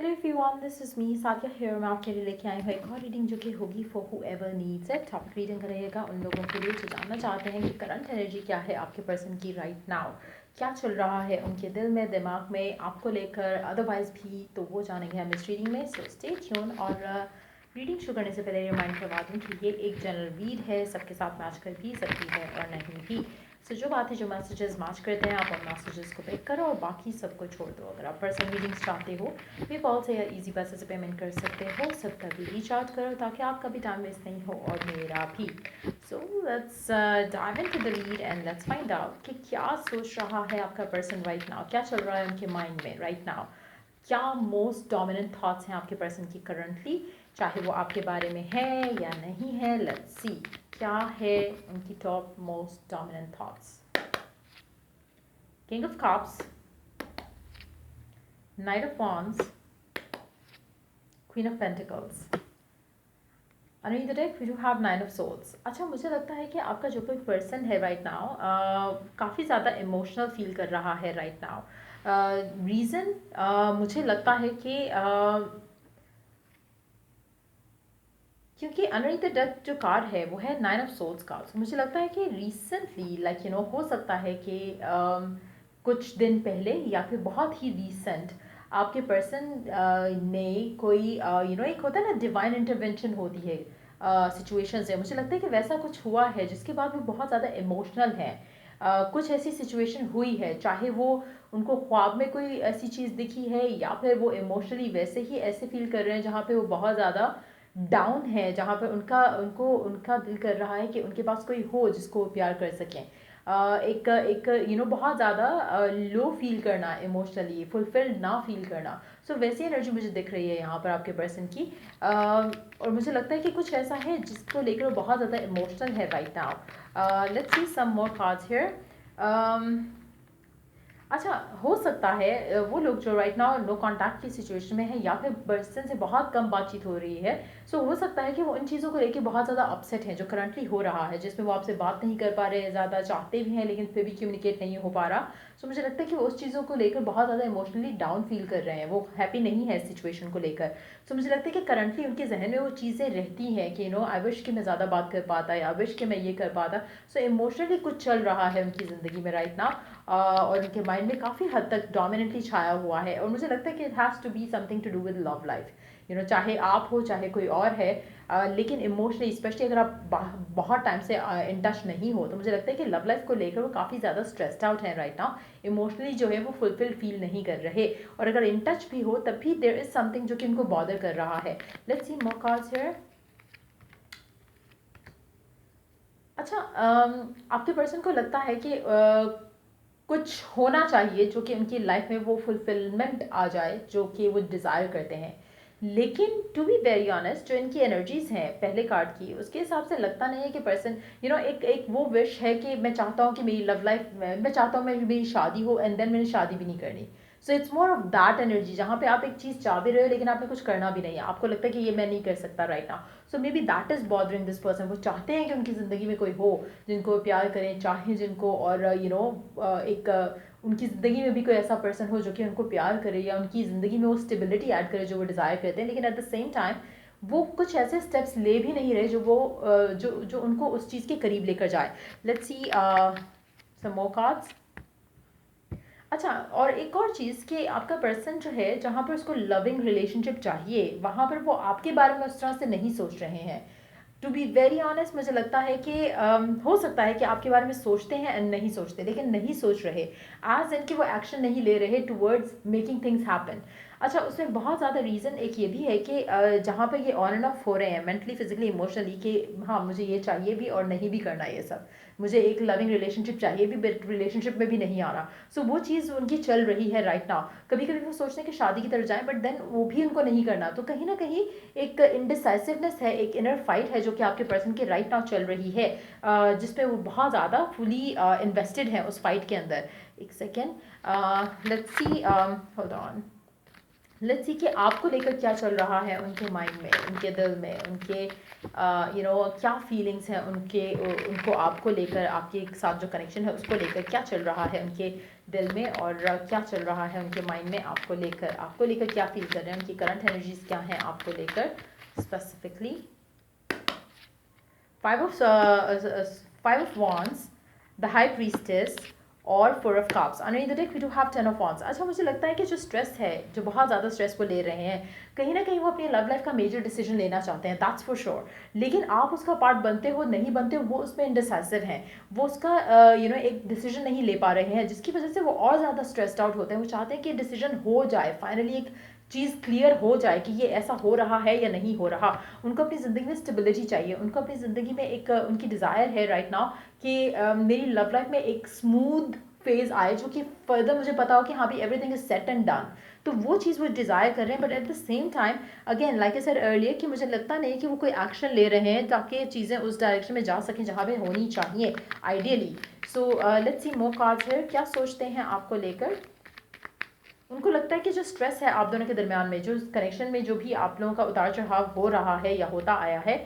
Hello everyone, this is me Sadia here. मैं आपके लिए लेके आई हूँ एक और रीडिंग जो कि होगी for whoever needs it. Topic reading रहेगा उन लोगों के लिए जो जानना चाहते हैं कि करंट एनर्जी क्या है आपके पर्सन की राइट नाउ, क्या चल रहा है उनके दिल में, दिमाग में, आपको लेकर, अदरवाइज भी, तो वो जानेंगे हम इस रीडिंग में। So stay tune. और रीडिंग शुरू करने से पहले रिमाइंड करवा दूँ कि ये एक जनरल रीड है, सबके साथ मैच कर भी सकती है और नहीं भी। सो जो बात है, जो मैसेजेस मैच करते हैं, आप उन मैसेजेस को पिक करो और बाकी सबको छोड़ दो। अगर आप पर्सनल रीडिंग्स चाहते हो, पेपॉल से या इजी पैसे से पेमेंट कर सकते हो। सब कभी रीच आउट करो ताकि आपका भी टाइम वेस्ट नहीं हो और मेरा भी। So let's dive into the read and let's find out कि क्या सोच रहा है आपका पर्सन राइट नाउ, क्या चल रहा है उनके माइंड में राइट नाउ, क्या मोस्ट डोमिनेंट थॉट्स हैं आपके पर्सन की करंटली, चाहे वो आपके बारे में है या नहीं है। लेट्स सी क्या है उनकी top most dominant thoughts. King of cups, knight of wands, queen of pentacles. Underneath the deck we do have nine of souls. अच्छा, मुझे लगता है कि आपका जो कोई पर्सन है राइट नाउ काफ़ी ज़्यादा इमोशनल फील कर रहा है राइट नाउ। रीज़न मुझे लगता है कि क्योंकि अंडरनीथ द डेक जो कार्ड है वो है नाइन ऑफ सोल्स का। तो मुझे लगता है कि रिसेंटली लाइक हो सकता है कि कुछ दिन पहले या फिर बहुत ही रीसेंट आपके पर्सन ने कोई एक होता है ना, डिवाइन इंटरवेंशन होती है सिचुएशंस है। मुझे लगता है कि वैसा कुछ हुआ है जिसके बाद वो बहुत ज़्यादा इमोशनल है। कुछ ऐसी सिचुएशन हुई है, चाहे वो उनको ख्वाब में कोई ऐसी चीज़ दिखी है या फिर वो इमोशनली वैसे ही ऐसे फील कर रहे हैं जहाँ पे वो बहुत ज़्यादा डाउन है, जहाँ पर उनका दिल कर रहा है कि उनके पास कोई हो जिसको वो प्यार कर सकें। एक एक बहुत ज़्यादा लो फील करना, इमोशनली फुलफिल्ड ना फील करना। सो वैसी एनर्जी मुझे दिख रही है यहाँ पर आपके पर्सन की। और मुझे लगता है कि कुछ ऐसा है जिसको लेकर वो बहुत ज़्यादा इमोशनल है right now. Let's see some more cards here. अच्छा, हो सकता है वो लोग जो राइट नाउ नो कांटेक्ट की सिचुएशन में है या फिर पर्सन से बहुत कम बातचीत हो रही है। सो हो सकता है कि वो इन चीज़ों को लेके बहुत ज़्यादा अपसेट हैं जो करंटली हो रहा है, जिसमें वो आपसे बात नहीं कर पा रहे हैं, ज़्यादा चाहते भी हैं लेकिन फिर भी कम्युनिकेट नहीं हो पा रहा। सो मुझे लगता है कि वो उस चीज़ों को लेकर बहुत ज़्यादा इमोशनली डाउन फील कर रहे हैं, वो हैप्पी नहीं है इस सिचुएशन को लेकर। सो मुझे लगता है कि करंटली उनके जहन में वो चीज़ें रहती हैं कि आई विश कि मैं ज़्यादा बात कर पाता या आई विश कि मैं ये कर पाता। सो इमोशनली कुछ चल रहा है उनकी ज़िंदगी में राइट नाउ। और उनके माइंड में काफ़ी हद तक डोमिनेंटली छाया हुआ है। और मुझे लगता है कि it has to be something to do with love life. चाहे आप हो चाहे कोई और है, लेकिन इमोशनली स्पेशली अगर आप बहुत टाइम से इन टच नहीं हो, तो मुझे लगता है कि लव लाइफ को लेकर वो काफ़ी ज़्यादा स्ट्रेस्ड आउट है राइट नाउ। इमोशनली जो है वो फुलफिल फील नहीं कर रहे, और अगर इन टच भी हो तब भी देयर इज़ समथिंग जो कि उनको बॉदर कर रहा है। Let's see more cards here. अच्छा, आपके पर्सन को लगता है कि कुछ होना चाहिए जो कि उनकी लाइफ में वो फुलफिलमेंट आ जाए जो कि वो डिज़ायर करते हैं। लेकिन टू बी वेरी ऑनेस्ट, जो इनकी एनर्जीज हैं पहले कार्ड की, उसके हिसाब से लगता नहीं है कि पर्सन एक एक वो विश है कि मैं चाहता हूँ कि मेरी लव लाइफ, मैं चाहता हूँ मेरी शादी हो एंड देन मैंने शादी भी नहीं करनी। So it's more of that energy जहाँ पे आप एक चीज़ चाह भी रहे हो लेकिन आपने कुछ करना भी नहीं है, आपको लगता है कि ये मैं नहीं कर सकता right now. So may be that is bothering this person. वो चाहते हैं कि उनकी ज़िंदगी में कोई हो जिनको प्यार करें, चाहें जिनको, और एक उनकी ज़िंदगी में भी कोई ऐसा पर्सन हो जो कि उनको प्यार करे या उनकी ज़िंदगी में वो स्टेबिलिटी ऐड करे जो वो डिज़ायर करते हैं। लेकिन एट द सेम टाइम वो कुछ ऐसे स्टेप्स ले भी नहीं रहे जो वो जो उनको उस चीज़ के करीब लेकर जाए। Let's see some more cards. अच्छा, और एक और चीज़ कि आपका पर्सन जो है, जहाँ पर उसको लविंग रिलेशनशिप चाहिए वहाँ पर वो आपके बारे में उस तरह से नहीं सोच रहे हैं। टू बी वेरी ऑनेस्ट, मुझे लगता है कि हो सकता है कि आपके बारे में सोचते हैं एंड नहीं सोचते, लेकिन नहीं सोच रहे एज इन कि वो एक्शन नहीं ले रहे टूवर्ड्स मेकिंग थिंग्स हैपन। अच्छा, उसमें बहुत ज़्यादा रीज़न एक ये भी है कि जहाँ पर ये ऑन एंड ऑफ हो रहे हैं मेंटली, फिजिकली, इमोशनली, कि हाँ मुझे ये चाहिए भी और नहीं भी करना ये सब, मुझे एक लविंग रिलेशनशिप चाहिए भी बट रिलेशनशिप में भी नहीं आ रहा। सो वो चीज़ उनकी चल रही है राइट नाउ। कभी कभी वो सोचते हैं कि शादी की तरफ जाएं बट देन वो भी उनको नहीं करना। तो कहीं ना कहीं एक इनडिसाइसिवनेस है, एक इनर फाइट है जो कि आपके पर्सन के राइट नाउ चल रही है, जिसपे वो बहुत ज़्यादा फुली इन्वेस्टेड है उस फाइट के अंदर। एक second, let's see, hold on, let's see कि आपको लेकर क्या चल रहा है उनके माइंड में, उनके दिल में, उनके क्या फीलिंग्स हैं उनको आपको लेकर, आपके साथ जो कनेक्शन है उसको लेकर क्या चल रहा है उनके दिल में, और क्या चल रहा है उनके माइंड में आपको लेकर क्या फील कर रहे हैं, उनकी करंट एनर्जीज क्या हैं आपको लेकर specifically. Five of Wands, the High Priestess और Four of Cups. Underneath the deck we do have Ten of Wands. अच्छा, मुझे लगता है कि जो स्ट्रेस है, जो बहुत ज़्यादा स्ट्रेस वो ले रहे हैं, कहीं ना कहीं वो अपनी लव लाइफ का मेजर डिसीजन लेना चाहते हैं, दैट्स फॉर श्योर। लेकिन आप उसका पार्ट बनते हो नहीं बनते हो, वो उसमें इनडिसाइसिव हैं, वो उसका एक डिसीजन नहीं ले पा रहे हैं, जिसकी वजह से वो और ज़्यादा स्ट्रेस्ड आउट होते हैं। वो चाहते हैं कि डिसीजन हो जाए, फाइनली एक चीज़ क्लियर हो जाए कि ये ऐसा हो रहा है या नहीं हो रहा। उनको अपनी ज़िंदगी में स्टेबिलिटी चाहिए, उनको अपनी ज़िंदगी में एक उनकी डिज़ायर है राइट नाउ कि मेरी लव लाइफ में एक स्मूथ फेज आए, जो कि फर्दर मुझे पता हो कि हाँ भी everything is set and done. तो वो चीज़ वो डिज़ायर कर रहे हैं, but at the same time again like I said earlier कि मुझे लगता नहीं कि वो कोई एक्शन ले रहे हैं ताकि चीज़ें उस डायरेक्शन में जा सकें जहाँ पे होनी चाहिए ideally. So let's see more cards here, क्या सोचते हैं आपको लेकर। उनको लगता है कि जो स्ट्रेस है आप दोनों के दरमियान में, जो कनेक्शन में जो भी आप लोगों का उतार चढ़ाव हो रहा है या होता आया है,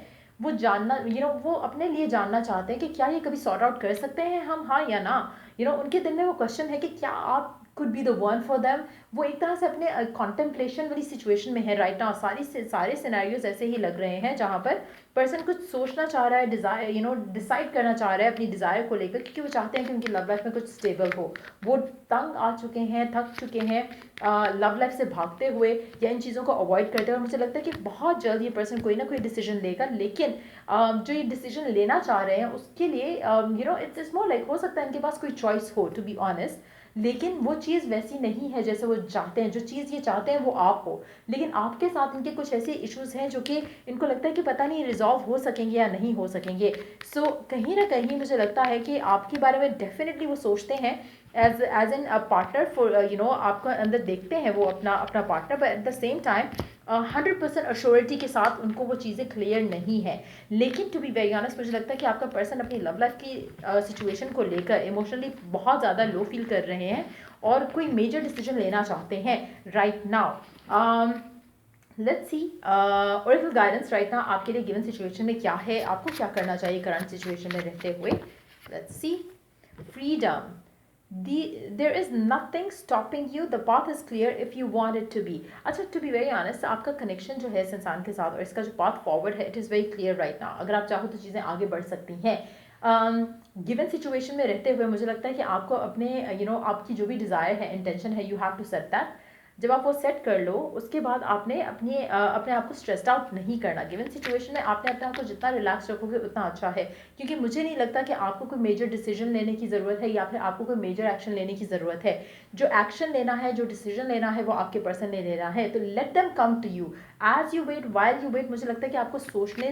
वो जानना वो अपने लिए जानना चाहते हैं कि क्या ये कभी सॉर्ट आउट कर सकते हैं हम, हाँ या ना। उनके दिल में वो क्वेश्चन है कि क्या आप could be the one for them. वो एक तरह से अपने कॉन्टेम्पलेशन वाली सिचुएशन में है राइट नाउ। सारे सिनेरियोज ऐसे ही लग रहे हैं जहाँ पर पर्सन कुछ सोचना चाह रहा है, डिज़ायर डिसाइड करना चाह रहा है अपनी डिज़ायर को लेकर, क्योंकि वो चाहते हैं कि उनकी लव लाइफ में कुछ स्टेबल हो। वो तंग आ चुके हैं, थक चुके हैं लव लाइफ से भागते हुए या इन चीज़ों को अवॉइड करते हुए। मुझे लगता है कि बहुत जल्द ये पर्सन कोई ना कोई डिसीजन लेगा, लेकिन जो ये डिसीजन लेना चाह रहे हैं उसके लिए इट्स मोर लाइक हो सकता है इनके पास कोई चॉइस हो टू बी ऑनेस्ट, लेकिन वो चीज़ वैसी नहीं है जैसे वो चाहते हैं। जो चीज़ ये चाहते हैं वो आप हो, लेकिन आपके साथ इनके कुछ ऐसे इश्यूज हैं जो कि इनको लगता है कि पता नहीं रिजॉल्व हो सकेंगे या नहीं हो सकेंगे। सो कहीं ना कहीं मुझे लगता है कि आपके बारे में डेफिनेटली वो सोचते हैं एज एन पार्टनर फॉर आपको अंदर देखते हैं वो अपना अपना partner, but at the same time 100% assurity के साथ उनको वो चीज़ें क्लियर नहीं है। लेकिन टू बी वेरी ऑनेस्ट मुझे लगता है कि आपका पर्सन अपनी लव लाइफ की सिचुएशन को लेकर इमोशनली बहुत ज़्यादा लो फील कर रहे हैं और कोई मेजर डिसीजन लेना चाहते हैं right now. Let's C Oracle guidance right now आपके लिए गिवन सिचुएशन में क्या है, आपको क्या करना चाहिए करंट सिचुएशन में रहते हुए। Let's see freedom, there is nothing stopping you, the path is clear if you want it to be। अच्छा, to be very honest आपका कनेक्शन जो है इस इंसान के साथ और इसका जो पाथ फॉरवर्ड है, it is very clear right now. अगर आप चाहो तो चीज़ें आगे बढ़ सकती हैं। गिवन सिचुएशन में रहते हुए मुझे लगता है कि आपको अपने आपकी जो भी डिज़ायर है, इंटेंशन है, you have to set that. जब आप वो सेट कर लो उसके बाद आपने अपने आप को स्ट्रेस्ड आउट नहीं करना। गिवन सिचुएशन में आपने अपने आप को जितना रिलैक्स रखोगे उतना अच्छा है, क्योंकि मुझे नहीं लगता कि आपको कोई मेजर डिसीजन लेने की ज़रूरत है या फिर आपको कोई मेजर एक्शन लेने की ज़रूरत है। जो एक्शन लेना है, जो डिसीजन लेना है, वो आपके पर्सन ने लेना है। तो let them come to you as you wait, while you wait. मुझे लगता है कि आपको सोचने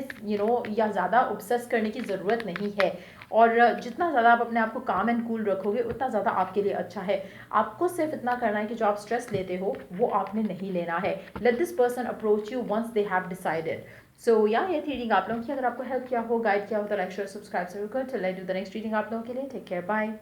या ज़्यादा ऑब्सेस करने की ज़रूरत नहीं है, और जितना ज़्यादा आप अपने आप को काम एंड कूल रखोगे उतना ज़्यादा आपके लिए अच्छा है। आपको सिर्फ इतना करना है कि जो आप स्ट्रेस लेते हो वो आपने नहीं लेना है। Let this person approach you once they have decided. So या ये थी रीडिंग आप लोगों की। अगर आपको हेल्प किया हो, गाइड किया हो तो लाइक शेयर सब्सक्राइब जरूर कर। Till I do the next reading आप लोगों के लिए टेक केयर, बाय।